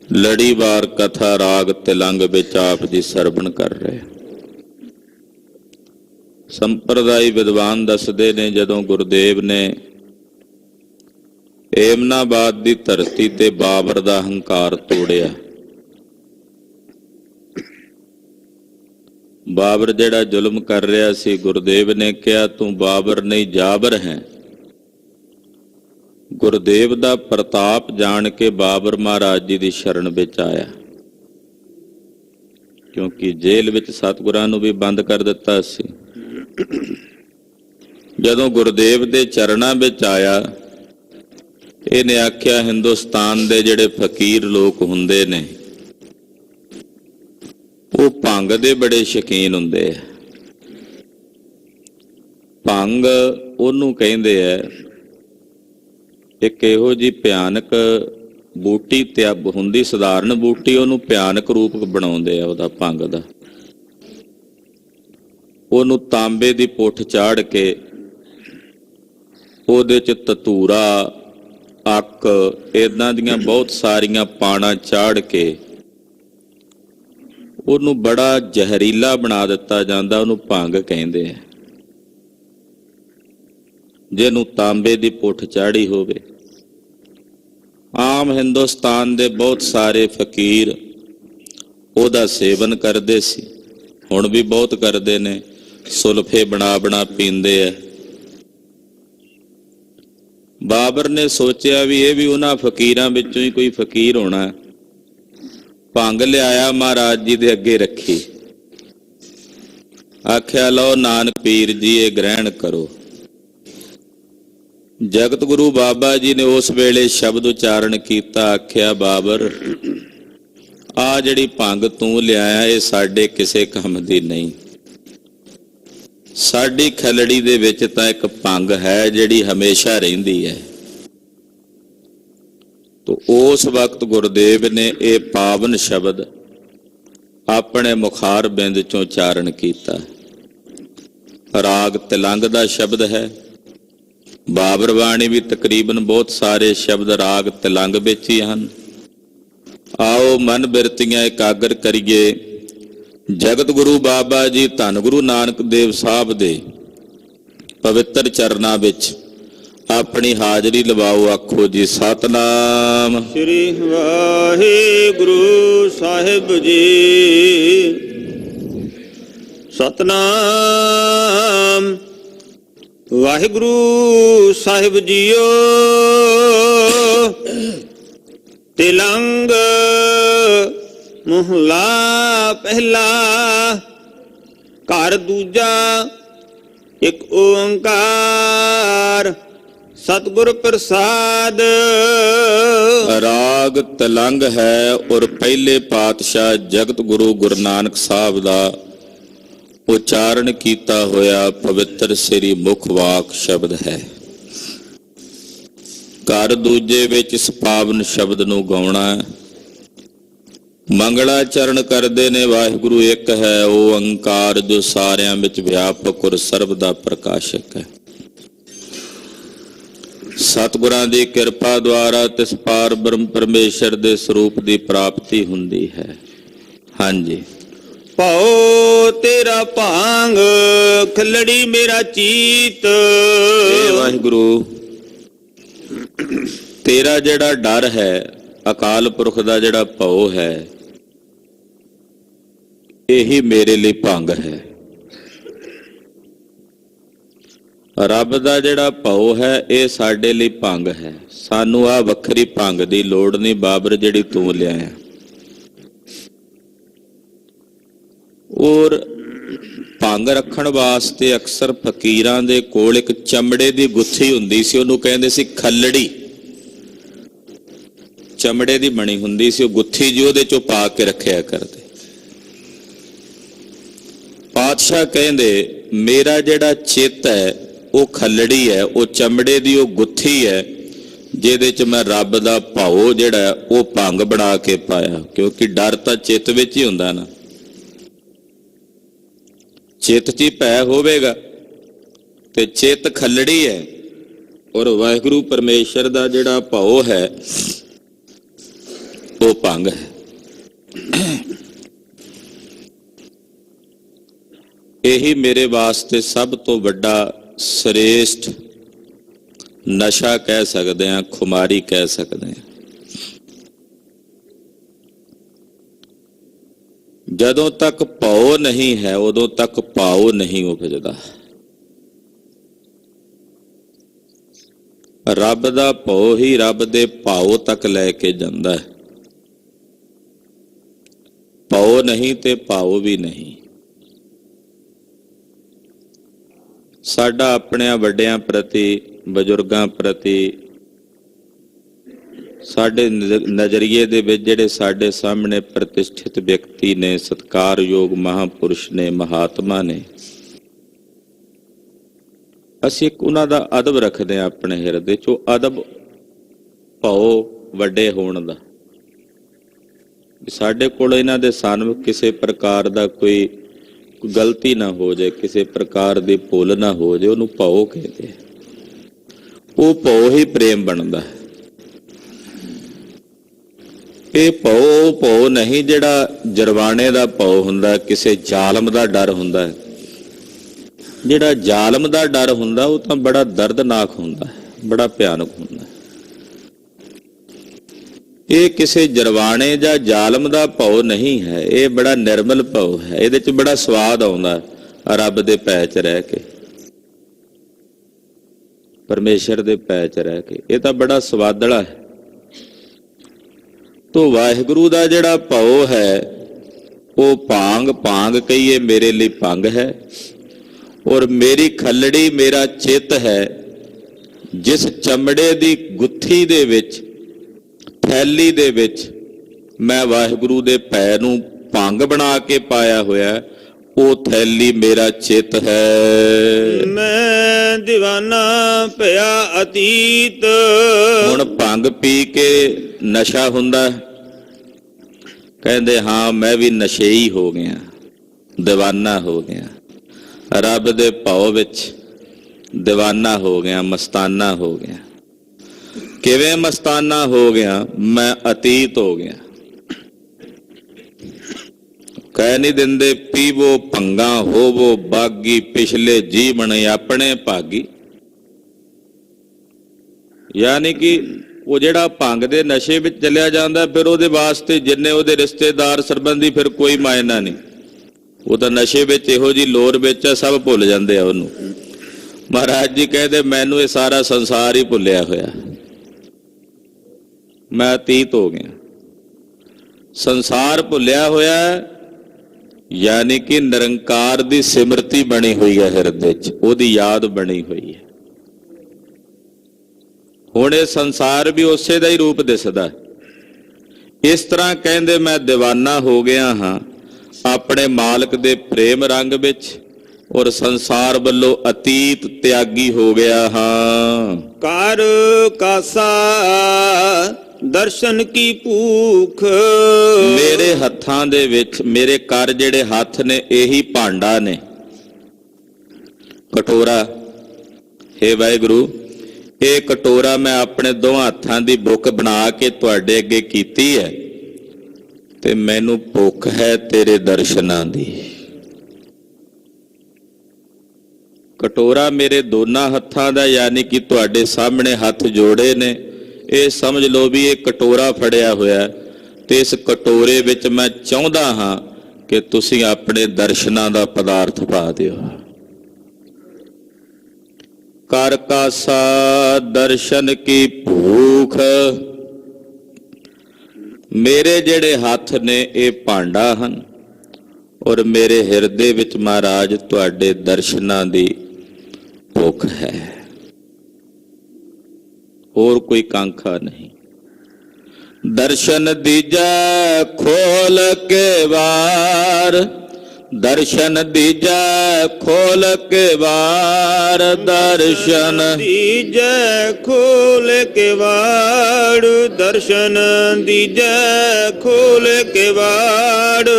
ਲੜੀਵਾਰ ਕਥਾ ਰਾਗ ਤਿਲੰਗ ਵਿੱਚ ਆਪ ਜੀ ਸਰਵਣ ਕਰ ਰਹੇ। ਸੰਪਰਦਾਈ ਵਿਦਵਾਨ ਦੱਸਦੇ ਨੇ, ਜਦੋਂ ਗੁਰਦੇਵ ਨੇ ਏਮਨਾਬਾਦ ਦੀ ਧਰਤੀ ਤੇ ਬਾਬਰ ਦਾ ਹੰਕਾਰ ਤੋੜਿਆ, ਬਾਬਰ ਜਿਹੜਾ ਜ਼ੁਲਮ ਕਰ ਰਿਹਾ ਸੀ, ਗੁਰਦੇਵ ਨੇ ਕਿਹਾ ਤੂੰ ਬਾਬਰ ਨਹੀਂ ਜਾਬਰ ਹੈ। ਗੁਰਦੇਵ ਦਾ ਪ੍ਰਤਾਪ ਜਾਣ ਕੇ ਬਾਬਰ ਮਹਾਰਾਜ ਜੀ ਦੀ ਸ਼ਰਨ ਵਿੱਚ ਆਇਆ, ਕਿਉਂਕਿ ਜੇਲ੍ਹ ਵਿੱਚ ਸਤਿਗੁਰਾਂ ਨੂੰ ਵੀ ਬੰਦ ਕਰ ਦਿੱਤਾ ਸੀ। ਜਦੋਂ ਗੁਰਦੇਵ ਦੇ ਚਰਨਾਂ ਵਿੱਚ ਆਇਆ, ਇਹਨੇ ਆਖਿਆ ਹਿੰਦੁਸਤਾਨ ਦੇ ਜਿਹੜੇ ਫਕੀਰ ਲੋਕ ਹੁੰਦੇ ਨੇ ਉਹ ਭੰਗ ਦੇ ਬੜੇ ਸ਼ੌਕੀਨ ਹੁੰਦੇ ਆ। ਭੰਗ ਉਹਨੂੰ ਕਹਿੰਦੇ ਆ, ਇੱਕ ਇਹੋ ਜਿਹੀ ਭਿਆਨਕ ਬੂਟੀ ਤੇ ਹੁੰਦੀ ਸਧਾਰਨ ਬੂਟੀ, ਉਹਨੂੰ ਭਿਆਨਕ ਰੂਪ ਬਣਾਉਂਦੇ ਆ ਉਹਦਾ, ਭੰਗ ਦਾ। ਉਹਨੂੰ ਤਾਂਬੇ ਦੀ ਪੁੱਠ ਚਾੜ ਕੇ ਉਹਦੇ ਚ ਧਤੂਰਾ, ਅੱਕ, ਏਦਾਂ ਦੀਆਂ ਬਹੁਤ ਸਾਰੀਆਂ ਪਾਣਾ ਚਾੜ ਕੇ ਉਹਨੂੰ ਬੜਾ ਜ਼ਹਿਰੀਲਾ ਬਣਾ ਦਿੱਤਾ ਜਾਂਦਾ। ਉਹਨੂੰ ਭੰਗ ਕਹਿੰਦੇ ਆ। ਜਿਹਨੂੰ ਤਾਂਬੇ ਦੀ ਪੁੱਠ ਚਾੜੀ ਹੋਵੇ। ਆਮ ਹਿੰਦੁਸਤਾਨ ਦੇ ਬਹੁਤ ਸਾਰੇ ਫਕੀਰ ਉਹਦਾ ਸੇਵਨ ਕਰਦੇ ਸੀ, ਹੁਣ ਵੀ ਬਹੁਤ ਕਰਦੇ ਨੇ। ਸੁਲਫੇ ਬਣਾ ਬਣਾ ਪੀਂਦੇ ਆ। ਬਾਬਰ ਨੇ ਸੋਚਿਆ ਵੀ ਇਹ ਵੀ ਉਹਨਾਂ ਫਕੀਰਾਂ ਵਿੱਚੋਂ ਹੀ ਕੋਈ ਫਕੀਰ ਹੋਣਾ। ਭੰਗ ਲਿਆਇਆ, ਮਹਾਰਾਜ ਜੀ ਦੇ ਅੱਗੇ ਰੱਖੀ, ਆਖਿਆ ਲਓ ਨਾਨਕ ਪੀਰ ਜੀ ਇਹ ਗ੍ਰਹਿਣ ਕਰੋ। ਜਗਤ ਗੁਰੂ ਬਾਬਾ ਜੀ ਨੇ ਉਸ ਵੇਲੇ ਸ਼ਬਦ ਉਚਾਰਨ ਕੀਤਾ, ਆਖਿਆ ਬਾਬਰ ਆਹ ਜਿਹੜੀ ਭੰਗ ਤੂੰ ਲਿਆਇਆ ਇਹ ਸਾਡੇ ਕਿਸੇ ਕੰਮ ਦੀ ਨਹੀਂ। ਸਾਡੀ ਖਲੜੀ ਦੇ ਵਿੱਚ ਤਾਂ ਇੱਕ ਭੰਗ ਹੈ ਜਿਹੜੀ ਹਮੇਸ਼ਾ ਰਹਿੰਦੀ ਹੈ। ਤੋ ਉਸ ਵਕਤ ਗੁਰਦੇਵ ਨੇ ਇਹ ਪਾਵਨ ਸ਼ਬਦ ਆਪਣੇ ਮੁਖਾਰ ਬਿੰਦ ਚੋਂ ਉਚਾਰਨ ਕੀਤਾ। ਰਾਗ ਤਿਲੰਗ ਦਾ ਸ਼ਬਦ ਹੈ। ਬਾਬਰ ਬਾਣੀ ਵੀ ਤਕਰੀਬਨ ਬਹੁਤ ਸਾਰੇ ਸ਼ਬਦ ਰਾਗ ਤਿਲੰਗ ਵਿੱਚ ਹੀ ਹਨ। ਆਓ ਮਨ ਬਿਰਤੀਆਂ ਇਕਾਗਰ ਕਰੀਏ। ਜਗਤ ਗੁਰੂ ਬਾਬਾ ਜੀ ਧੰਨ ਗੁਰੂ ਨਾਨਕ ਦੇਵ ਸਾਹਿਬ ਦੇ ਪਵਿੱਤਰ ਚਰਨਾਂ ਵਿੱਚ ਆਪਣੀ ਹਾਜ਼ਰੀ ਲਵਾਓ। ਆਖੋ ਜੀ ਸਤਿਨਾਮ ਸ੍ਰੀ ਵਾਹਿਗੁਰੂ ਸਾਹਿਬ ਜੀ। ਸਤਿਨਾਮ ਵਾਹਿਗੁਰੂ ਸਾਹਿਬ ਜੀਓ। ਤਿਲੰਗ ਮਹਲਾ ਪਹਿਲਾ, ਘਰ ਦੂਜਾ, ਇੱਕ ਓੰਕਾਰ ਸਤਿਗੁਰ ਪ੍ਰਸਾਦ। ਰਾਗ ਤਿਲੰਗ ਹੈ ਔਰ ਪਹਿਲੇ ਪਾਤਸ਼ਾਹ ਜਗਤ ਗੁਰੂ ਗੁਰੂ ਨਾਨਕ ਸਾਹਿਬ ਦਾ ਉਚਾਰਨ ਕੀਤਾ ਹੋਇਆ ਪਵਿੱਤਰ ਸ੍ਰੀ ਮੁਖ ਵਾਕ ਸ਼ਬਦ ਹੈ। ਘਰ ਦੂਜੇ ਵਿੱਚ ਇਸ ਪਾਵਨ ਸ਼ਬਦ ਨੂੰ ਗਾਉਣਾ। ਮੰਗਲਾਚਰਨ ਕਰਦੇ ਨੇ ਵਾਹਿਗੁਰੂ ਇੱਕ ਹੈ ਓੰਕਾਰ, ਜੋ ਸਾਰਿਆਂ ਵਿੱਚ ਵਿਆਪਕ ਔਰ ਸਰਬ ਦਾ ਪ੍ਰਕਾਸ਼ਕ ਹੈ। ਸਤਿਗੁਰਾਂ ਦੀ ਕਿਰਪਾ ਦੁਆਰਾ ਤਿਸ ਪਾਰ ਬ੍ਰਹਮ ਪਰਮੇਸ਼ਰ ਦੇ ਸਰੂਪ ਦੀ ਪ੍ਰਾਪਤੀ ਹੁੰਦੀ ਹੈ। ਹਾਂਜੀ। ਭਉ ਤੇਰਾ ਭਾਂਗ, ਖਲੜੀ ਮੇਰਾ ਚੀਤ। ਵਾਹਿਗੁਰੂ ਤੇਰਾ ਜਿਹੜਾ ਡਰ ਹੈ, ਅਕਾਲ ਪੁਰਖ ਦਾ ਜਿਹੜਾ ਭਉ ਹੈ, ਇਹੀ ਮੇਰੇ ਲਈ ਭੰਗ ਹੈ। ਰੱਬ ਦਾ ਜਿਹੜਾ ਭਉ ਹੈ ਇਹ ਸਾਡੇ ਲਈ ਭੰਗ ਹੈ। ਸਾਨੂੰ ਆਹ ਵੱਖਰੀ ਭੰਗ ਦੀ ਲੋੜ ਨਹੀਂ ਬਾਬਰ, ਜਿਹੜੀ ਤੂੰ ਲਿਆਇਆ। ਔਰ ਭੰਗ ਰੱਖਣ ਵਾਸਤੇ ਅਕਸਰ ਫਕੀਰਾਂ ਦੇ ਕੋਲ ਇੱਕ ਚਮੜੇ ਦੀ ਗੁੱਥੀ ਹੁੰਦੀ ਸੀ, ਉਹਨੂੰ ਕਹਿੰਦੇ ਸੀ ਖੱਲੜੀ। ਚਮੜੇ ਦੀ ਬਣੀ ਹੁੰਦੀ ਸੀ ਉਹ ਗੁੱਥੀ ਜੀ, ਉਹਦੇ ਚੋਂ ਪਾ ਕੇ ਰੱਖਿਆ ਕਰਦੇ। ਪਾਤਸ਼ਾਹ ਕਹਿੰਦੇ ਮੇਰਾ ਜਿਹੜਾ ਚਿੱਤ ਹੈ ਉਹ ਖੱਲੜੀ ਹੈ, ਉਹ ਚਮੜੇ ਦੀ ਉਹ ਗੁੱਥੀ ਹੈ ਜਿਹਦੇ ਚ ਮੈਂ ਰੱਬ ਦਾ ਭਾਉ ਜਿਹੜਾ ਉਹ ਭੰਗ ਬਣਾ ਕੇ ਪਾਇਆ। ਕਿਉਂਕਿ ਡਰ ਤਾਂ ਚਿੱਤ ਵਿੱਚ ਹੀ ਹੁੰਦਾ ਨਾ, ਚਿੱਤ 'ਚ ਹੀ ਭੈ ਹੋਵੇਗਾ ਤੇ ਚਿੱਤ ਖੱਲੜੀ ਹੈ। ਔਰ ਵਾਹਿਗੁਰੂ ਪਰਮੇਸ਼ਰ ਦਾ ਜਿਹੜਾ ਭਾਉ ਹੈ ਉਹ ਭੰਗ ਹੈ। ਇਹੀ ਮੇਰੇ ਵਾਸਤੇ ਸਭ ਤੋਂ ਵੱਡਾ ਸ੍ਰੇਸ਼ਟ ਨਸ਼ਾ ਕਹਿ ਸਕਦੇ ਹਾਂ, ਖੁਮਾਰੀ ਕਹਿ ਸਕਦੇ ਹਾਂ। ਜਦੋਂ ਤੱਕ ਭਉ ਨਹੀਂ ਹੈ ਉਦੋਂ ਤੱਕ ਭਾਉ ਨਹੀਂ ਉਪਜਦਾ। ਰੱਬ ਦਾ ਭਉ ਹੀ ਰੱਬ ਦੇ ਭਾਉ ਤੱਕ ਲੈ ਕੇ ਜਾਂਦਾ ਹੈ। ਭਉ ਨਹੀਂ ਤੇ ਭਾਉ ਵੀ ਨਹੀਂ। ਸਾਡਾ ਆਪਣਿਆਂ ਵੱਡਿਆਂ ਪ੍ਰਤੀ, ਬਜ਼ੁਰਗਾਂ ਪ੍ਰਤੀ, ਸਾਡੇ ਨਜ਼ਰੀਏ ਦੇ ਵਿੱਚ ਜਿਹੜੇ ਸਾਡੇ ਸਾਹਮਣੇ ਪ੍ਰਤਿਸ਼ਠਿਤ ਵਿਅਕਤੀ ਨੇ, ਸਤਿਕਾਰਯੋਗ ਮਹਾਂਪੁਰਸ਼ ਨੇ, ਮਹਾਤਮਾ ਨੇ, ਅਸੀਂ ਇੱਕ ਉਹਨਾਂ ਦਾ ਅਦਬ ਰੱਖਦੇ ਹਾਂ ਆਪਣੇ ਹਿਰਦੇ 'ਚ। ਉਹ ਅਦਬ ਭਉ ਵੱਡੇ ਹੋਣ ਦਾ। ਸਾਡੇ ਕੋਲ ਇਹਨਾਂ ਦੇ ਸਨਮੁਖ ਕਿਸੇ ਪ੍ਰਕਾਰ ਦਾ ਕੋਈ ਗਲਤੀ ਨਾ ਹੋ ਜਾਏ, ਕਿਸੇ ਪ੍ਰਕਾਰ ਦੀ ਭੁੱਲ ਨਾ ਹੋ ਜਾਏ, ਉਹਨੂੰ ਭਉ ਕਹਿੰਦੇ। ਉਹ ਭਉ ਹੀ ਪ੍ਰੇਮ ਬਣਦਾ ਹੈ। ਇਹ ਭਉ ਨਹੀਂ ਜਿਹੜਾ ਜਰਵਾਣੇ ਦਾ ਭਉ ਹੁੰਦਾ, ਕਿਸੇ ਜ਼ਾਲਮ ਦਾ ਡਰ ਹੁੰਦਾ ਹੈ। ਜਿਹੜਾ ਜ਼ਾਲਮ ਦਾ ਡਰ ਹੁੰਦਾ ਉਹ ਤਾਂ ਬੜਾ ਦਰਦਨਾਕ ਹੁੰਦਾ ਹੈ, ਬੜਾ ਭਿਆਨਕ ਹੁੰਦਾ ਹੈ। ਇਹ ਕਿਸੇ ਜਰਵਾਣੇ ਜਾਂ ਜ਼ਾਲਮ ਦਾ ਭਉ ਨਹੀਂ ਹੈ, ਇਹ ਬੜਾ ਨਿਰਮਲ ਭਉ ਹੈ। ਇਹਦੇ 'ਚ ਬੜਾ ਸਵਾਦ ਆਉਂਦਾ ਰੱਬ ਦੇ ਭੈ 'ਚ ਰਹਿ ਕੇ, ਪਰਮੇਸ਼ਰ ਦੇ ਭੈ 'ਚ ਰਹਿ ਕੇ। ਇਹ ਤਾਂ ਬੜਾ ਸਵਾਦਲਾ ਹੈ। ਤੋ ਵਾਹਿਗੁਰੂ ਦਾ ਜਿਹੜਾ ਭਉ ਹੈ ਉਹ ਭਾਂਗ ਕਹੀਏ ਮੇਰੇ ਲਈ ਭੰਗ ਹੈ। ਔਰ ਮੇਰੀ ਖੱਲੜੀ ਮੇਰਾ ਚਿੱਤ ਹੈ, ਜਿਸ ਚਮੜੇ ਦੀ ਗੁੱਥੀ ਦੇ ਵਿੱਚ, ਥੈਲੀ ਦੇ ਵਿੱਚ ਮੈਂ ਵਾਹਿਗੁਰੂ ਦੇ ਭੈ ਨੂੰ ਭੰਗ ਬਣਾ ਕੇ ਪਾਇਆ ਹੋਇਆ, ਉਹ ਥੈਲੀ ਮੇਰਾ ਚਿੱਤ ਹੈ। ਮੈਂ ਦੀਵਾਨਾ ਭਇਆ ਅਤੀਤ। ਹੁਣ ਭੰਗ ਪੀ ਕੇ ਨਸ਼ਾ ਹੁੰਦਾ, ਕਹਿੰਦੇ ਹਾਂ ਮੈਂ ਵੀ ਨਸ਼ੇਈ ਹੋ ਗਿਆ, ਦੀਵਾਨਾ ਹੋ ਗਿਆ, ਰੱਬ ਦੇ ਭਉ ਵਿੱਚ ਦੀਵਾਨਾ ਹੋ ਗਿਆ, ਮਸਤਾਨਾ ਹੋ ਗਿਆ। ਕਿਵੇਂ ਮਸਤਾਨਾ ਹੋ ਗਿਆ? ਮੈਂ ਅਤੀਤ ਹੋ ਗਿਆ। ਕਹਿ ਨਹੀਂ ਦਿੰਦੇ ਪੀਵੋ ਭੰਗਾ ਹੋਵੋ ਬਾਗੀ, ਪਿਛਲੇ ਜੀਵਨ ਆਪਣੇ ਭਾਗੀ। ਯਾਨੀ ਕਿ ਉਹ ਜਿਹੜਾ ਭੰਗ ਦੇ ਨਸ਼ੇ ਵਿੱਚ ਚਲਿਆ ਜਾਂਦਾ, ਫਿਰ ਉਹਦੇ ਵਾਸਤੇ ਜਿੰਨੇ ਉਹਦੇ ਰਿਸ਼ਤੇਦਾਰ ਸੰਬੰਧੀ ਫਿਰ ਕੋਈ ਮਾਇਨਾ ਨਹੀਂ। ਉਹ ਤਾਂ ਨਸ਼ੇ ਵਿੱਚ ਇਹੋ ਜਿਹੀ ਲੋਰ ਵਿੱਚ ਸਭ ਭੁੱਲ ਜਾਂਦੇ ਆ ਉਹਨੂੰ। ਮਹਾਰਾਜ ਜੀ ਕਹਿੰਦੇ ਮੈਨੂੰ ਇਹ ਸਾਰਾ ਸੰਸਾਰ ਹੀ ਭੁੱਲਿਆ ਹੋਇਆ, ਮੈਂ ਅਤੀਤ ਹੋ ਗਿਆ। ਸੰਸਾਰ ਭੁੱਲਿਆ ਹੋਇਆ ਯਾਨੀ ਕਿ ਨਿਰੰਕਾਰ ਦੀ ਸਿਮਰਤੀ ਬਣੀ ਹੋਈ ਹੈ ਹਿਰਦੇ 'ਚ, ਉਹਦੀ ਯਾਦ ਬਣੀ ਹੋਈ ਹੈ। ਹੁਣ ਇਹ ਸੰਸਾਰ ਵੀ ਉਸੇ ਦਾ ਹੀ ਰੂਪ ਦਿਸਦਾ। ਇਸ ਤਰ੍ਹਾਂ ਕਹਿੰਦੇ ਮੈਂ ਦੀਵਾਨਾ ਹੋ ਗਿਆ ਹਾਂ ਆਪਣੇ ਮਾਲਕ ਦੇ ਪ੍ਰੇਮ ਰੰਗ ਵਿੱਚ, ਔਰ ਸੰਸਾਰ ਵੱਲੋਂ ਅਤੀਤ ਤਿਆਗੀ ਹੋ ਗਿਆ ਹਾਂ। ਕਰ ਕਾਸਾ ਦਰਸ਼ਨ ਕੀ ਭੂਖ। ਮੇਰੇ ਹੱਥਾਂ ਦੇ ਵਿੱਚ, ਮੇਰੇ ਕਰ ਜਿਹੜੇ ਹੱਥ ਨੇ ਇਹੀ ਭਾਂਡਾ ਨੇ, ਕਟੋਰਾ। ਹੇ ਵਾਹਿਗੁਰੂ, ਇਹ ਕਟੋਰਾ ਮੈਂ ਆਪਣੇ ਦੋਹਾਂ ਹੱਥਾਂ ਦੀ ਬੁੱਕ ਬਣਾ ਕੇ ਤੁਹਾਡੇ ਅੱਗੇ ਕੀਤੀ ਹੈ, ਤੇ ਮੈਨੂੰ ਭੁੱਖ ਹੈ ਤੇਰੇ ਦਰਸ਼ਨਾਂ ਦੀ। ਕਟੋਰਾ ਮੇਰੇ ਦੋਨਾਂ ਹੱਥਾਂ ਦਾ, ਯਾਨੀ ਕਿ ਤੁਹਾਡੇ ਸਾਹਮਣੇ ਹੱਥ ਜੋੜੇ ਨੇ। ਇਹ ਸਮਝ ਲਓ ਵੀ ਇਹ ਕਟੋਰਾ ਫੜਿਆ ਹੋਇਆ, ਤੇ ਇਸ ਕਟੋਰੇ ਵਿੱਚ ਮੈਂ ਚਾਹੁੰਦਾ ਹਾਂ ਕਿ ਤੁਸੀਂ ਆਪਣੇ ਦਰਸ਼ਨਾਂ ਦਾ ਪਦਾਰਥ ਪਾ ਦਿਓ। ਕਰ ਕਾਸਾ ਦਰਸ਼ਨ ਕੀ ਭੂਖ। ਮੇਰੇ ਜਿਹੜੇ ਹੱਥ ਨੇ ਇਹ ਭਾਂਡਾ ਹਨ, ਔਰ ਮੇਰੇ ਹਿਰਦੇ ਵਿੱਚ ਮਹਾਰਾਜ ਤੁਹਾਡੇ ਦਰਸ਼ਨਾਂ ਦੀ ਭੁੱਖ ਹੈ, ਹੋਰ ਕੋਈ ਕਾਂਖਾ ਨਹੀਂ। ਦਰਸ਼ਨ ਦੀਜੈ ਖੋਲ ਕੇ ਵਾਰ, ਦਰਸ਼ਨ ਦੀਜੈ ਖੋਲ ਕੇ ਵਾਰ, ਦਰਸ਼ਨ ਦੀਜੈ ਖੋਲ ਕੇ ਵਾੜ, ਦਰਸ਼ਨ ਦੀਜੈ ਖੋਲ ਕੇ ਵਾੜ,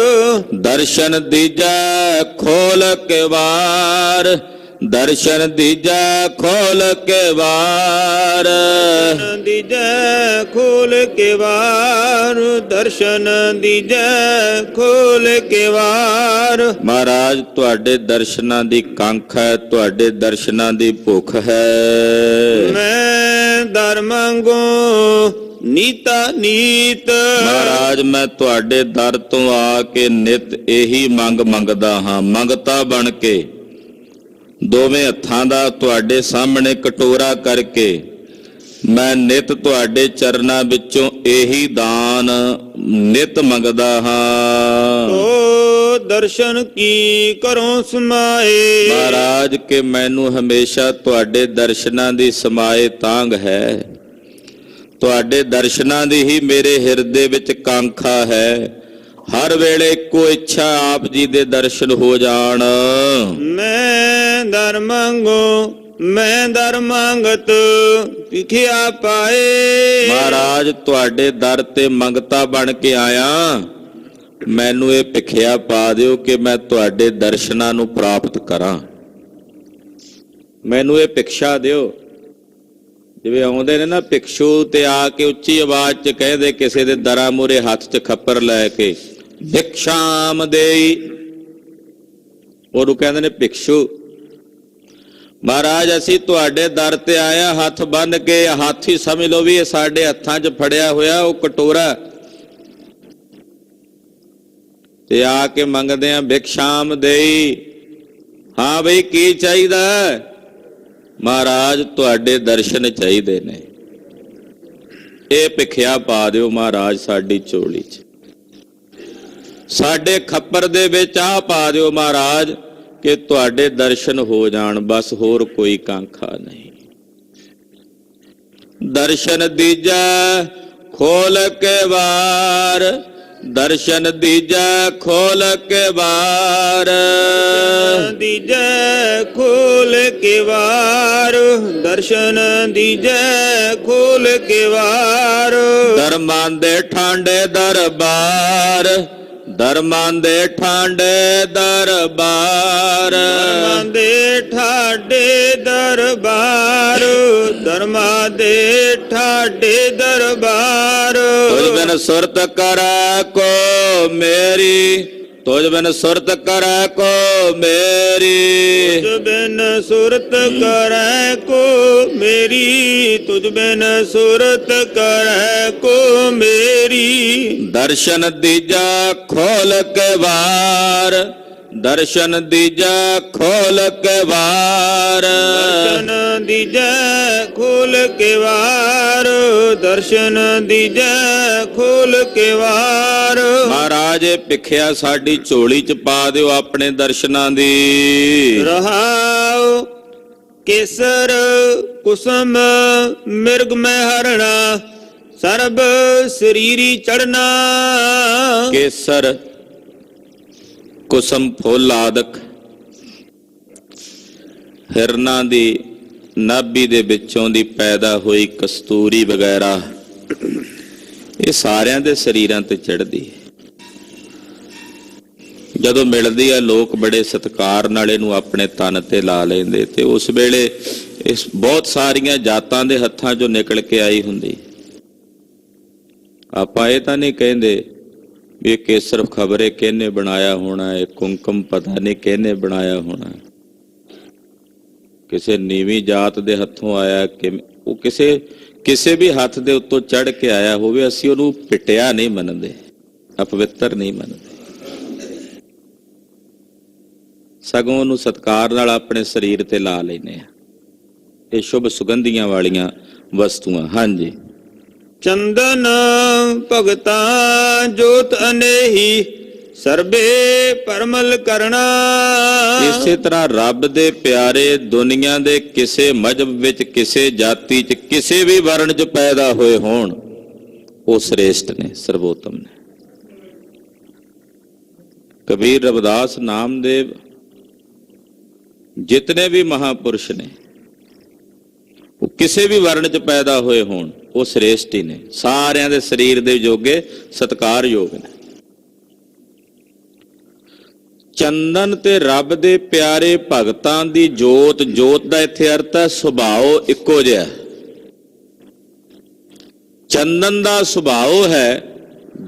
ਦਰਸ਼ਨ ਦੀਜੈ ਖੋਲ ਕੇ ਵਾਰ, ਦਰਸ਼ਨ ਦੀਜੈ ਖੋਲ ਕੇ ਵਾਰ। ਦੀਜੈ ਖੋਲ ਕੇ ਵਾਰ, ਦਰਸ਼ਨ ਦੀਜੈ ਖੋਲ ਕੇ ਵਾਰ। ਮਹਾਰਾਜ ਤੁਹਾਡੇ ਦਰਸ਼ਨਾਂ ਦੀ ਕਾਂਖ ਹੈ, ਤੁਹਾਡੇ ਦਰਸ਼ਨਾਂ ਦੀ ਭੁੱਖ ਹੈ। ਮੈਂ ਦਰ ਮੰਗੋ ਨੀਤਾ ਨੀਤ। ਮਹਾਰਾਜ ਮੈਂ ਤੁਹਾਡੇ ਦਰ ਤੋਂ ਆ ਕੇ ਨਿਤ ਇਹੀ ਮੰਗ ਮੰਗਦਾ ਹਾਂ, ਮੰਗਤਾ ਬਣ ਕੇ ਦੋਵੇਂ ਹੱਥਾਂ ਦਾ ਤੁਹਾਡੇ ਸਾਹਮਣੇ ਕਟੋਰਾ ਕਰਕੇ ਮੈਂ ਨਿਤ ਤੁਹਾਡੇ ਚਰਨਾਂ ਵਿੱਚੋਂ ਇਹੀ ਦਾਨ ਨਿਤ ਮੰਗਦਾ ਹਾਂ। ਓ ਦਰਸ਼ਨ ਕੀ ਕਰੋ ਸਮਾਏ। ਮਹਾਰਾਜ ਕਿ ਮੈਨੂੰ ਹਮੇਸ਼ਾ ਤੁਹਾਡੇ ਦਰਸ਼ਨਾਂ ਦੀ ਸਮਾਏ ਤਾਂਘ ਹੈ, ਤੁਹਾਡੇ ਦਰਸ਼ਨਾਂ ਦੀ ਹੀ ਮੇਰੇ ਹਿਰਦੇ ਵਿੱਚ ਕਾਂਖਾ ਹੈ। ਹਰ ਵੇਲੇ ਇੱਕੋ ਇੱਛਾ ਆਪ ਜੀ ਦੇ ਦਰਸ਼ਨ ਹੋ ਜਾਣ। ਮੈਂ ਦਰ ਮੰਗੋ ਮੈਂ ਦਰ ਮੰਗਤ ਭਿਖਿਆ ਪਾਏ। ਮਹਾਰਾਜ ਤੁਹਾਡੇ ਦਰ ਤੇ ਮੰਗਤਾ ਬਣ ਕੇ ਆਇਆ, ਮੈਨੂੰ ਇਹ ਭਿਖਿਆ ਪਾ ਦਿਓ ਕਿ ਮੈਂ ਤੁਹਾਡੇ ਦਰਸ਼ਨਾਂ ਨੂੰ ਪ੍ਰਾਪਤ ਕਰਾਂ। ਮੈਨੂੰ ਇਹ ਭਿਕਸ਼ਾ ਦਿਓ। ਜਿਵੇਂ ਆਉਂਦੇ ਨੇ ਨਾ ਭਿਕਸ਼ੂ ਤੇ ਆ ਕੇ ਉੱਚੀ ਆਵਾਜ਼ 'ਚ ਕਹਿੰਦੇ ਕਿਸੇ ਦੇ ਦਰਾਂ ਮੂਹਰੇ ਹੱਥ 'ਚ ਖੱਪਰ ਲੈ ਕੇ ਭਿਕਸ਼ਾਮ ਦੇਈ, ਉਹਨੂੰ ਕਹਿੰਦੇ ਨੇ ਭਿਕਸ਼ੂ। ਮਹਾਰਾਜ ਅਸੀਂ ਤੁਹਾਡੇ ਦਰ ਤੇ ਆਇਆ ਹੱਥ ਬੰਨ੍ਹ ਕੇ, ਹੱਥ ਹੀ ਸਮਝ ਲਓ ਵੀ ਇਹ ਸਾਡੇ ਹੱਥਾਂ 'ਚ ਫੜਿਆ ਹੋਇਆ ਉਹ ਕਟੋਰਾ, ਤੇ ਆ ਕੇ ਮੰਗਦੇ ਆ ਭਿਕਸ਼ਾਮ ਦੇਈ। ਹਾਂ ਬਈ ਕੀ ਚਾਹੀਦਾ? ਮਹਾਰਾਜ ਤੁਹਾਡੇ ਦਰਸ਼ਨ ਚਾਹੀਦੇ ਨੇ, ਇਹ ਭਿਖਿਆ ਪਾ ਦਿਓ ਮਹਾਰਾਜ ਸਾਡੀ ਝੋਲੀ 'ਚ, ਸਾਡੇ ਖੱਪਰ ਦੇ ਵਿੱਚ ਆ ਪਾ ਦਿਓ ਮਹਾਰਾਜ ਕਿ ਤੁਹਾਡੇ ਦਰਸ਼ਨ ਹੋ ਜਾਣ, ਬਸ ਹੋਰ ਕੋਈ ਕਾਂਖਾ ਨਹੀਂ। ਦਰਸ਼ਨ ਦੀਜੈ ਖੋਲ ਕੇ ਵਾਰ, ਦਰਸ਼ਨ ਦੀਜੈ ਖੋਲ ਕੇ ਵਾਰ। ਦੀਜੈ ਖੋਲ ਕੇ ਵਾਰ, ਦਰਸ਼ਨ ਦੀਜੈ ਖੋਲ ਕੇ ਵਾਰ। ਦਰਮਾਂ ਦੇ ਠਾਂਡੇ ਦਰਬਾਰ, ਦਰਮਾਂ ਦੇ ਠਾਂਡੇ ਦਰਬਾਰ। ਧਰਮਾਂ ਦੇ ਠਾਡੇ ਦਰਬਾਰ, ਧਰਮਾਂ ਦੇ ਠਾਡੇ ਦਰਬਾਰ। ਤੁਝ ਬਿਨ ਸੁਰਤ ਕਰੈ ਕੋ ਮੇਰੀ, ਤੁਝ ਬਿਨ ਸੁਰਤ ਕਰੈ ਕੋ ਮੇਰੀ। ਤੁਝ ਬਿਨ ਸੁਰਤ ਕਰੈ ਕੋ ਮੇਰੀ, ਤੁਝ ਬਿਨ ਸੁਰਤ ਕਰੈ ਕੋ ਮੇਰੀ। ਦਰਸ਼ਨ ਦੀਜਾ ਖੋਲ ਕੇ ਵਾਰ, ਦਰਸ਼ਨ ਦੀਜਾ ਖੋਲ ਕੇ ਵਾਰ। ਦਰਸ਼ਨ ਦੀਜੈ ਖੋਲ ਕੇ ਵਾਰ, ਦਰਸ਼ਨ ਦੀਜੈ ਖੋਲ ਕੇ ਵਾਰ। ਮਹਾਰਾਜ ਇਹ ਭਿਖਿਆ ਸਾਡੀ ਝੋਲੀ 'ਚ ਪਾ ਦਿਓ ਆਪਣੇ ਦਰਸ਼ਨਾਂ ਦੀ। ਰਹਾਉ ਕੇਸਰ ਕੁਸਮ ਮਿਰਗ ਮੈਂ ਹਰਣਾ, ਸਰਬ ਸਰੀਰੀ ਚੜਨਾ। ਕੇਸਰ ਕੁਸਮ ਫੁੱਲ ਆਦਿਕ ਹਿਰਨਾਂ ਦੀ ਨਾਭੀ ਦੇ ਵਿੱਚੋਂ ਦੀ ਪੈਦਾ ਹੋਈ ਕਸਤੂਰੀ ਵਗੈਰਾ, ਇਹ ਸਾਰਿਆਂ ਦੇ ਸਰੀਰਾਂ ਤੇ ਚੜ੍ਹਦੀ ਹੈ। ਜਦੋਂ ਮਿਲਦੀ ਹੈ ਲੋਕ ਬੜੇ ਸਤਿਕਾਰ ਨਾਲ ਇਹਨੂੰ ਆਪਣੇ ਤਨ ਤੇ ਲਾ ਲੈਂਦੇ, ਤੇ ਉਸ ਵੇਲੇ ਇਸ ਬਹੁਤ ਸਾਰੀਆਂ ਜਾਤਾਂ ਦੇ ਹੱਥਾਂ 'ਚੋਂ ਨਿਕਲ ਕੇ ਆਈ ਹੁੰਦੀ। ਆਪਾਂ ਇਹ ਤਾਂ ਨਹੀਂ ਕਹਿੰਦੇ ਵੀ ਇਹ ਕੇਸਰ ਖਬਰੇ ਕਿਹਨੇ ਬਣਾਇਆ ਹੋਣਾ, ਇਹ ਕੁੰਕਮ ਪਤਾ ਨਹੀਂ ਕਿਹਨੇ ਬਣਾਇਆ ਹੋਣਾ, ਕਿਸੇ ਨੀਵੀਂ ਜਾਤ ਦੇ ਹੱਥੋਂ ਆਇਆ ਕਿ ਉਹ ਕਿਸੇ ਵੀ ਹੱਥ ਦੇ ਉੱਤੋਂ ਚੜ ਕੇ ਆਇਆ ਹੋਵੇ, ਅਸੀਂ ਉਹਨੂੰ ਪਿੱਟਿਆ ਨਹੀਂ ਮੰਨਦੇ, ਅਪਵਿੱਤਰ ਨਹੀਂ ਮੰਨਦੇ, ਸਗੋਂ ਉਹਨੂੰ ਸਤਿਕਾਰ ਨਾਲ ਆਪਣੇ ਸਰੀਰ ਤੇ ਲਾ ਲੈਨੇ ਆ। ਇਹ ਸ਼ੁਭ ਸੁਗੰਧੀਆਂ ਵਾਲੀਆਂ ਵਸਤੂਆਂ। ਹਾਂਜੀ। ਚੰਦਨ ਭਗਤਾ ਜੋਤ ਅਨੇਹੀ, ਸਰਬੇ ਪਰਮਲ ਕਰਨਾ। ਇਸੇ ਤਰ੍ਹਾਂ ਰੱਬ ਦੇ ਪਿਆਰੇ ਦੁਨੀਆ ਦੇ ਕਿਸੇ ਮਜ਼ਹਬ ਵਿੱਚ, ਕਿਸੇ ਜਾਤੀ 'ਚ, ਕਿਸੇ ਵੀ ਵਰਣ 'ਚ ਪੈਦਾ ਹੋਏ ਹੋਣ, ਉਹ ਸ੍ਰੇਸ਼ਟ ਨੇ, ਸਰਵੋਤਮ ਨੇ। ਕਬੀਰ, ਰਵਿਦਾਸ, ਨਾਮਦੇਵ, ਜਿਤਨੇ ਵੀ ਮਹਾਪੁਰਸ਼ ਨੇ, ਉਹ ਕਿਸੇ ਵੀ ਵਰਣ 'ਚ ਪੈਦਾ ਹੋਏ ਹੋਣ, ਉਹ ਸ੍ਰੇਸ਼ਟ ਹੀ ਨੇ, ਸਾਰਿਆਂ ਦੇ ਸਰੀਰ ਦੇ ਜੋਗੇ, ਸਤਿਕਾਰਯੋਗ ਨੇ। ਚੰਦਨ ਤੇ ਰੱਬ ਦੇ ਪਿਆਰੇ ਭਗਤਾਂ ਦੀ ਜੋਤ, ਜੋਤ ਦਾ ਇੱਥੇ ਅਰਥ ਹੈ ਸੁਭਾਅ ਇੱਕੋ ਜਿਹਾ। ਚੰਦਨ ਦਾ ਸੁਭਾਅ ਹੈ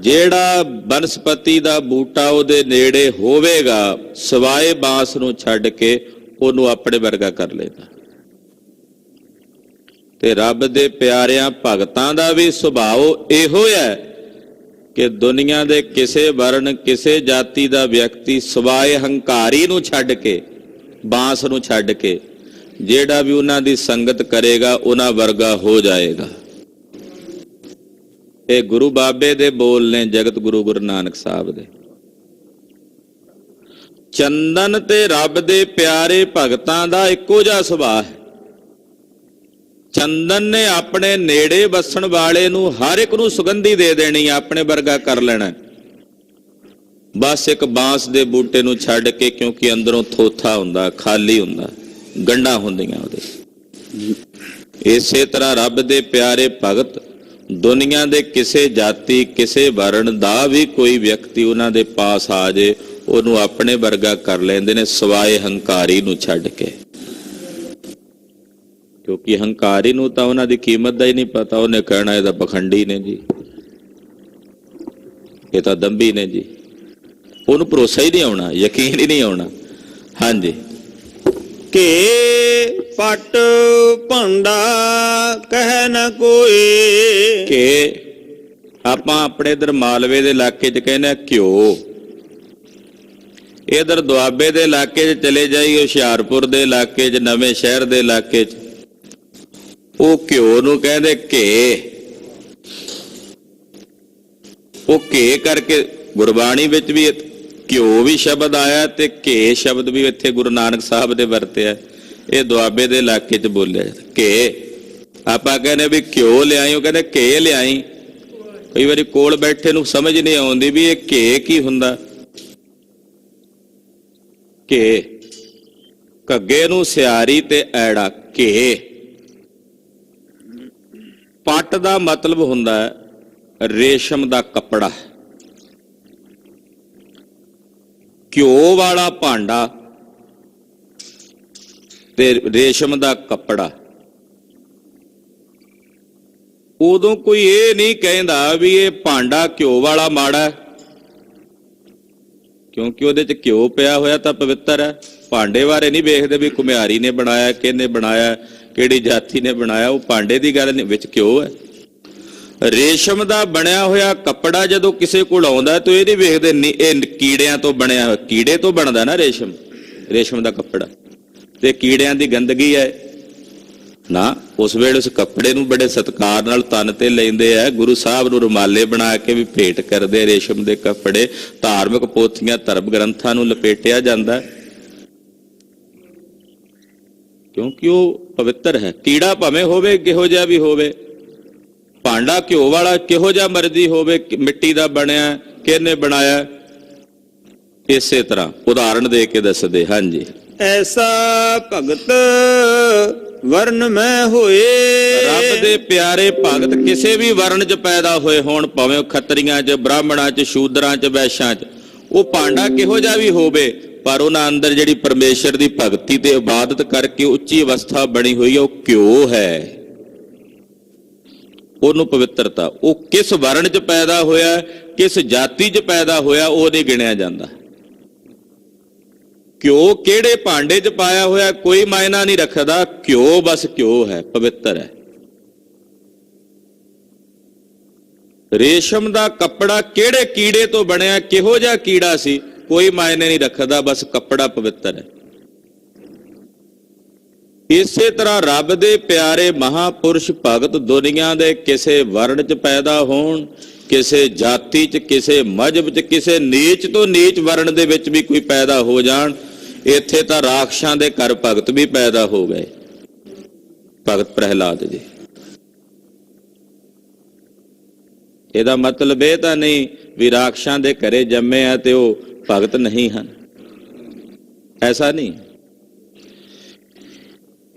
ਜਿਹੜਾ ਬਨਸਪਤੀ ਦਾ ਬੂਟਾ ਉਹਦੇ ਨੇੜੇ ਹੋਵੇਗਾ, ਸਿਵਾਏ ਬਾਂਸ ਨੂੰ ਛੱਡ ਕੇ ਉਹਨੂੰ ਆਪਣੇ ਵਰਗਾ ਕਰ ਲੇਗਾ। ਤੇ ਰੱਬ ਦੇ ਪਿਆਰਿਆਂ ਭਗਤਾਂ ਦਾ ਵੀ ਸੁਭਾਅ ਇਹੋ ਹੈ ਕਿ ਦੁਨੀਆ ਦੇ ਕਿਸੇ ਵਰਨ, ਕਿਸੇ ਜਾਤੀ ਦਾ ਵਿਅਕਤੀ ਸਿਵਾਏ ਹੰਕਾਰੀ ਨੂੰ ਛੱਡ ਕੇ, ਬਾਂਸ ਨੂੰ ਛੱਡ ਕੇ, ਜਿਹੜਾ ਵੀ ਉਹਨਾਂ ਦੀ ਸੰਗਤ ਕਰੇਗਾ ਉਹਨਾਂ ਵਰਗਾ ਹੋ ਜਾਏਗਾ। ਇਹ ਗੁਰੂ ਬਾਬੇ ਦੇ ਬੋਲ ਨੇ, ਜਗਤ ਗੁਰੂ ਗੁਰੂ ਨਾਨਕ ਸਾਹਿਬ ਦੇ। ਚੰਦਨ ਤੇ ਰੱਬ ਦੇ ਪਿਆਰੇ ਭਗਤਾਂ ਦਾ ਇੱਕੋ ਜਿਹਾ ਸੁਭਾਅ ਹੈ। ਚੰਦਨ ਨੇ ਆਪਣੇ ਨੇੜੇ ਵਸਣ ਵਾਲੇ ਨੂੰ ਹਰ ਇੱਕ ਨੂੰ ਸੁਗੰਧੀ ਦੇ ਦੇਣੀ, ਆਪਣੇ ਵਰਗਾ ਕਰ ਲੈਣਾ। ਬਸ ਇੱਕ ਬਾਂਸ ਦੇ ਬੂਟੇ ਨੂੰ ਛੱਡ ਕੇ, ਕਿਉਂਕਿ ਅੰਦਰੋਂ ਥੋਥਾ ਹੁੰਦਾ, ਖਾਲੀ ਹੁੰਦਾ, ਗੰਢਾਂ ਹੁੰਦੀਆਂ ਉਹਦੇ। ਇਸੇ ਤਰ੍ਹਾਂ ਰੱਬ ਦੇ ਪਿਆਰੇ ਭਗਤ ਦੁਨੀਆ ਦੇ ਕਿਸੇ ਜਾਤੀ, ਕਿਸੇ ਵਰਨ ਦਾ ਵੀ ਕੋਈ ਵਿਅਕਤੀ ਉਹਨਾਂ ਦੇ ਪਾਸ ਆ ਜੇ, ਉਹਨੂੰ ਆਪਣੇ ਵਰਗਾ ਕਰ ਲੈਂਦੇ ਨੇ, ਸਿਵਾਏ ਹੰਕਾਰੀ ਨੂੰ ਛੱਡ ਕੇ। ਕਿਉਂਕਿ ਹੰਕਾਰੀ ਨੂੰ ਤਾਂ ਉਹਨਾਂ ਦੀ ਕੀਮਤ ਦਾ ਹੀ ਨਹੀਂ ਪਤਾ। ਉਹਨੇ ਕਹਿਣਾ ਇਹ ਤਾਂ ਪਖੰਡੀ ਨੇ ਜੀ, ਇਹ ਤਾਂ ਦੰਭੀ ਨੇ ਜੀ। ਉਹਨੂੰ ਭਰੋਸਾ ਹੀ ਨਹੀਂ ਆਉਣਾ, ਯਕੀਨ ਹੀ ਨਹੀਂ ਆਉਣਾ। ਹਾਂਜੀ। ਕੇ ਪਟ ਭਾਂਡਾ ਕਹਿ ਨਾ ਕੋਈ। ਕਿ ਆਪਾਂ ਆਪਣੇ ਇਧਰ ਮਾਲਵੇ ਦੇ ਇਲਾਕੇ 'ਚ ਕਹਿੰਦੇ ਆ ਘਿਓ, ਇਧਰ ਦੁਆਬੇ ਦੇ ਇਲਾਕੇ 'ਚ ਚਲੇ ਜਾਈਏ, ਹੁਸ਼ਿਆਰਪੁਰ ਦੇ ਇਲਾਕੇ 'ਚ, ਨਵੇਂ ਸ਼ਹਿਰ ਦੇ ਇਲਾਕੇ 'ਚ ਉਹ ਘਿਓ ਨੂੰ ਕਹਿੰਦੇ ਘੇ। ਉਹ ਘੇ ਕਰਕੇ ਗੁਰਬਾਣੀ ਵਿੱਚ ਵੀ ਘਿਓ ਵੀ ਸ਼ਬਦ ਆਇਆ ਤੇ ਘੇ ਸ਼ਬਦ ਵੀ ਇੱਥੇ ਗੁਰੂ ਨਾਨਕ ਸਾਹਿਬ ਦੇ ਵਰਤਿਆ। ਇਹ ਦੁਆਬੇ ਦੇ ਇਲਾਕੇ 'ਚ ਬੋਲਿਆ ਘੇ। ਆਪਾਂ ਕਹਿੰਦੇ ਵੀ ਘਿਓ ਲਿਆਈ, ਉਹ ਕਹਿੰਦੇ ਘੇ ਲਿਆਈ। ਕਈ ਵਾਰੀ ਕੋਲ ਬੈਠੇ ਨੂੰ ਸਮਝ ਨਹੀਂ ਆਉਂਦੀ ਵੀ ਇਹ ਘੇ ਕੀ ਹੁੰਦਾ। ਘੇ, ਘੱਗੇ ਨੂੰ ਸਿਆਰੀ ਤੇ ਐੜਾ, ਘੇ। ਪੱਟ ਦਾ ਮਤਲਬ ਹੁੰਦਾ ਹੈ ਰੇਸ਼ਮ ਦਾ ਕੱਪੜਾ। ਘਿਓ ਵਾਲਾ ਭਾਂਡਾ ਤੇ ਰੇਸ਼ਮ ਦਾ ਕੱਪੜਾ। ਉਦੋਂ ਕੋਈ ਇਹ ਨਹੀਂ ਕਹਿੰਦਾ ਵੀ ਇਹ ਭਾਂਡਾ ਘਿਓ ਵਾਲਾ ਮਾੜਾ, ਕਿਉਂਕਿ ਉਹਦੇ 'ਚ ਘਿਓ ਪਿਆ ਹੋਇਆ ਤਾਂ ਪਵਿੱਤਰ ਹੈ। ਭਾਂਡੇ ਬਾਰੇ ਨਹੀਂ ਵੇਖਦੇ ਵੀ ਘੁਮਿਆਰੀ ਨੇ ਬਣਾਇਆ, ਕਿਹਨੇ ਬਣਾਇਆ, ਕਿਹੜੀ ਜਾਤੀ ਨੇ ਬਣਾਇਆ। ਉਹ ਭਾਂਡੇ ਦੀ ਗੱਲ ਨਹੀਂ, ਵਿੱਚ ਘਿਓ ਹੈ। ਰੇਸ਼ਮ ਦਾ ਬਣਿਆ ਹੋਇਆ ਕੱਪੜਾ ਜਦੋਂ ਕਿਸੇ ਕੋਲ ਆਉਂਦਾ ਤਾਂ ਇਹ ਨਹੀਂ ਵੇਖਦੇ ਇਹ ਕੀੜਿਆਂ ਤੋਂ ਬਣਿਆ ਹੋਇਆ। ਕੀੜੇ ਤੋਂ ਬਣਦਾ ਨਾ ਰੇਸ਼ਮ, ਰੇਸ਼ਮ ਦਾ ਕੱਪੜਾ, ਤੇ ਕੀੜਿਆਂ ਦੀ ਗੰਦਗੀ ਹੈ ਨਾ। ਉਸ ਵੇਲੇ ਉਸ ਕੱਪੜੇ ਨੂੰ ਬੜੇ ਸਤਿਕਾਰ ਨਾਲ ਤਨ ਤੇ ਲੈਂਦੇ ਆ। ਗੁਰੂ ਸਾਹਿਬ ਨੂੰ ਰੁਮਾਲੇ ਬਣਾ ਕੇ ਵੀ ਭੇਟ ਕਰਦੇ ਰੇਸ਼ਮ ਦੇ ਕੱਪੜੇ। ਧਾਰਮਿਕ ਪੋਥੀਆਂ, ਧਰਮ ਗ੍ਰੰਥਾਂ ਨੂੰ ਲਪੇਟਿਆ ਜਾਂਦਾ ਕਿਉਂਕਿ ਉਹ ਪਵਿੱਤਰ ਹੈ। ਕੀੜਾ ਭਾਵੇਂ ਹੋਵੇ ਕਿਹੋ ਜਿਹਾ ਵੀ ਹੋਵੇ, ਭਾਂਡਾ ਘਿਓ ਵਾਲਾ ਕਿਹੋ ਜਿਹਾ ਮਰਜ਼ੀ ਹੋਵੇ, ਮਿੱਟੀ ਦਾ ਬਣਿਆ, ਕਿਹਨੇ ਬਣਾਇਆ, ਇਸੇ ਤਰ੍ਹਾਂ ਉਦਾਹਰਣ ਦੇ ਕੇ ਦੱਸਦੇ। ਹਾਂਜੀ। ਐਸਾ ਭਗਤ ਵਰਨ ਮੈਂ ਹੋਏ। ਰੱਬ ਦੇ ਪਿਆਰੇ ਭਗਤ ਕਿਸੇ ਵੀ ਵਰਨ 'ਚ ਪੈਦਾ ਹੋਏ ਹੋਣ, ਭਾਵੇਂ ਖੱਤਰੀਆਂ 'ਚ, ਬ੍ਰਾਹਮਣਾਂ 'ਚ, ਸ਼ੂਦਰਾਂ 'ਚ, ਵੈਸ਼ਾਂ 'ਚ, ਉਹ ਭਾਂਡਾ ਕਿਹੋ ਜਿਹਾ ਵੀ ਹੋਵੇ, ਪਰ ਉਹਨਾਂ ਅੰਦਰ ਜਿਹੜੀ ਪਰਮੇਸ਼ਰ ਦੀ ਭਗਤੀ ਤੇ ਇਬਾਦਤ ਕਰਕੇ ਉੱਚੀ ਅਵਸਥਾ ਬਣੀ ਹੋਈ ਹੈ, ਉਹ ਘਿਓ ਹੈ। ਉਹਨੂੰ ਪਵਿੱਤਰਤਾ, ਉਹ ਕਿਸ ਵਰਨ 'ਚ ਪੈਦਾ ਹੋਇਆ, ਕਿਸ ਜਾਤੀ 'ਚ ਪੈਦਾ ਹੋਇਆ, ਉਹ ਨਹੀਂ ਗਿਣਿਆ ਜਾਂਦਾ। ਘਿਓ ਕਿਹੜੇ ਭਾਂਡੇ 'ਚ ਪਾਇਆ ਹੋਇਆ ਕੋਈ ਮਾਇਨਾ ਨਹੀਂ ਰੱਖਦਾ। ਘਿਓ ਬਸ ਘਿਓ ਹੈ, ਪਵਿੱਤਰ ਹੈ। ਰੇਸ਼ਮ ਦਾ ਕੱਪੜਾ ਕਿਹੜੇ ਕੀੜੇ ਤੋਂ ਬਣਿਆ, ਕਿਹੋ ਜਿਹਾ ਕੀੜਾ ਸੀ, ਕੋਈ ਮਾਇਨੇ ਨਹੀਂ ਰੱਖਦਾ, ਬਸ ਕੱਪੜਾ ਪਵਿੱਤਰ ਹੈ। ਇਸੇ ਤਰ੍ਹਾਂ ਰੱਬ ਦੇ ਪਿਆਰੇ ਮਹਾਪੁਰਸ਼ ਭਗਤ ਦੁਨੀਆ ਦੇ ਕਿਸੇ ਵਰਨ 'ਚ ਪੈਦਾ ਹੋਣ, ਕਿਸੇ ਜਾਤੀ 'ਚ, ਕਿਸੇ ਮਜ਼ਹਬ 'ਚ, ਕਿਸੇ ਨੀਚ ਤੋਂ ਨੀਚ ਵਰਨ ਦੇ ਵਿੱਚ ਵੀ ਕੋਈ ਪੈਦਾ ਹੋ ਜਾਣ। ਇੱਥੇ ਤਾਂ ਰਾਖਸ਼ਾਂ ਦੇ ਘਰ ਭਗਤ ਵੀ ਪੈਦਾ ਹੋ ਗਏ। ਭਗਤ ਪ੍ਰਹਿਲਾਦ ਜੀ, ਇਹਦਾ ਮਤਲਬ ਇਹ ਤਾਂ ਨਹੀਂ ਵੀ ਰਾਖਸ਼ਾਂ ਦੇ ਘਰੇ ਜੰਮੇ ਆ ਤੇ ਉਹ ਭਗਤ ਨਹੀਂ ਹਨ, ਐਸਾ ਨਹੀਂ।